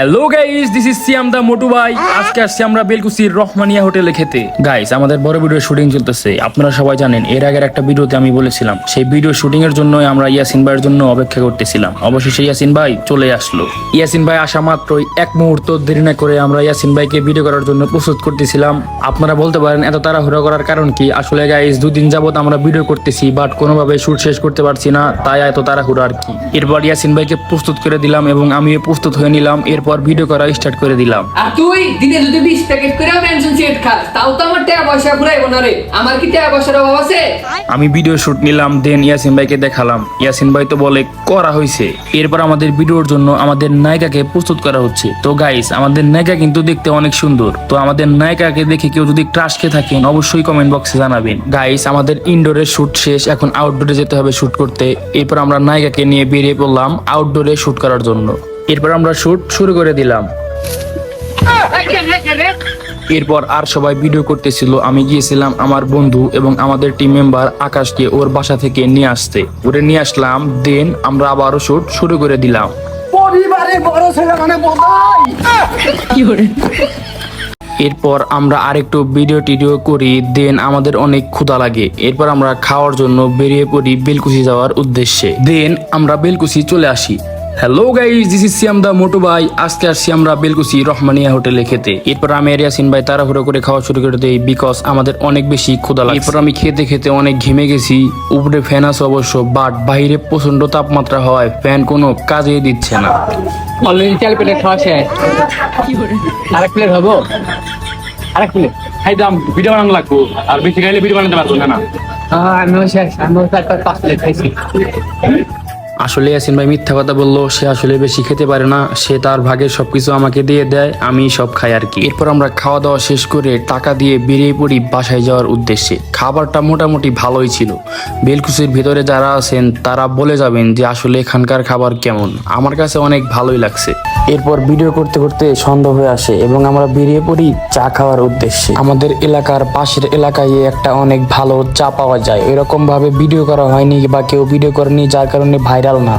Hello guys, this is সিয়াম দা মোটু ভাই। আজকে আসছি আমরা বেলকুচির রহমানিয়া হোটেলে খেতে। গাইস, আমাদের বড় ভিডিও শুটিং চলতেছে, আপনারা সবাই জানেন। এর আগের একটা ভিডিওতে আমি বলেছিলাম সেই ভিডিও শুটিং এর জন্য আমরা ইয়াসিন ভাইয়ের জন্য অপেক্ষা করতেছিলাম। অবশেষে ইয়াসিন ভাই চলে আসলো। ইয়াসিন ভাই আসা মাত্রই এক মুহূর্ত দেরি না করে আমরা ইয়াসিন ভাইকে ভিডিও করার জন্য প্রস্তুত করতেছিলাম। আপনারা বলতে পারেন এত তাড়াহুড়া করার কারণ কি? আসলে গাইস, দুদিন যাবত আমরা ভিডিও করতেছি, বাট কোনোভাবে শুট শেষ করতে পারছি না, তাই এত তাড়াহুড়া আর কি। এরপর ইয়াসিন ভাইকে প্রস্তুত করে দিলাম এবং আমিও প্রস্তুত হয়ে নিলাম। এরপর ভিডিও করা স্টার্ট করে দিলাম। আর তুই দিনে যদি 20 প্যাকেট করে মেনশন সিগারেট খাস, তাও তো আমার টাকা পয়সা ফুরাইব না রে। আমার কি টাকা পয়সার অভাব আছে? আমি ভিডিও শুট নিলাম, দেন ইয়াসিন ভাইকে দেখালাম। ইয়াসিন ভাই তো বলে করা হয়েছে। এরপর আমাদের ভিডিওর জন্য আমাদের নায়িকাকে প্রস্তুত করা হচ্ছে। তো গাইস, আমাদের নায়িকা কিন্তু দেখতে অনেক সুন্দর। তো আমাদের নায়িকাকে দেখে কেউ যদি ক্রাশ খেয়ে থাকেন অবশ্যই কমেন্ট বক্সে জানাবেন। গাইস, আমাদের ইনডোরের শুট শেষ, এখন আউটডোরে যেতে হবে শুট করতে। এরপর আমরা নায়িকাকে নিয়ে বেরিয়ে পড়লাম আউটডোরে শুট করার জন্য। এরপর আমরা শুট শুরু করে দিলাম। এরপর আর সবাই ভিডিও করতেছিল। আমি গিয়েছিলাম আমার বন্ধু এবং আমাদের টিম মেম্বার আকাশকে ওর বাসা থেকে নিয়ে আসতে। ওরে নিয়ে আসলাম, দেন আমরা আবারও শুট শুরু করে দিলাম। এরপর আমরা আরেকটু ভিডিও টিডিও করি, দেন আমাদের অনেক ক্ষুধা লাগে। এরপর আমরা খাওয়ার জন্য বেরিয়ে পড়ি বেলকুচি যাওয়ার উদ্দেশ্যে। দেন আমরা বেলকুচি চলে আসি। হ্যালো গাইস, দিস ইজ সিয়াম দা মোটু ভাই। আজকে আসছি আমরা বেলকুচি রহমানিয়া হোটেলে খেতে। এরপর আমি আর ইয়াসিন ভাই তাড়াহুড়ো করে খাওয়া শুরু করে দেই, বিকজ আমাদের অনেক বেশি ক্ষুধা লাগে। এরপর আমি খেতে খেতে অনেক ঘেমে গেছি। উপরে ফ্যান আছে অবশ্য, বাট বাইরে প্রচন্ড তাপমাত্রা হয়, ফ্যান কোনো কাজে দিচ্ছে না। অলরেডি 4 প্লেট খাওয়া শেষ। আরেক প্লেট হবো? আরেক প্লেট খাইতাম, ভিডিও বানানো লাগবো। আর বেশি খাইলে ভিডিও বানাতে পারবো না। আমিও শেষ। আমিও 4-5 প্লেট খাইছি। আসলে ইয়াসিন ভাই মিথ্যা কথা বললো। সে আসলে বেশি খেতে পারে না, সে তার ভাগের সবকিছু আমাকে দিয়ে দেয়, আমি সব খাই আর কি। এরপর আমরা খাওয়া দাওয়া শেষ করে টাকা দিয়ে বেরিয়ে পড়ি বাসায় যাওয়ার উদ্দেশ্যে। খাবারটা মোটামুটি ভালোই ছিল। বেলকুচির ভিতরে যারা আছেন তারা বলে যাবেন যে আসলে এখানকার খাবার কেমন। আমার কাছে অনেক ভালোই লাগছে। এরপর ভিডিও করতে করতে সন্ধ্যা হয়ে আসে এবং আমরা বেরিয়ে পড়ি চা খাওয়ার উদ্দেশ্যে। আমাদের এলাকার পাশের এলাকায় একটা অনেক ভালো চা পাওয়া যায়। এরকম ভাবে ভিডিও করা হয়নি বা কেউ ভিডিও করেনি, যার কারণে ভাইরাল না,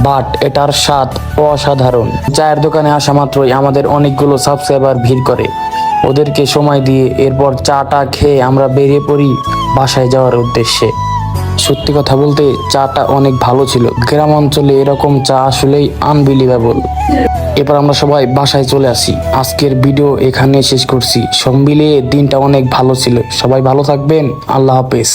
বাট এটার স্বাদ অসাধারণ। চায়ের দোকানে আসা মাত্রই আমাদের অনেকগুলো সাবস্ক্রাইবার ভিড় করে, ওদেরকে সময় দিয়ে এরপর চাটা খেয়ে আমরা বেরিয়ে পড়ি বাসায় যাওয়ার উদ্দেশ্যে। সত্যি কথা বলতে চাটা অনেক ভালো ছিল। গ্রাম অঞ্চলে এরকম চা আসলেই আনবিলিভেবল। এরপর আমরা সবাই বাসায় চলে আসি। আজকের ভিডিও এখানে শেষ করছি। সব মিলিয়ে দিনটা অনেক ভালো ছিল। সবাই ভালো থাকবেন। আল্লাহ হাফেজ।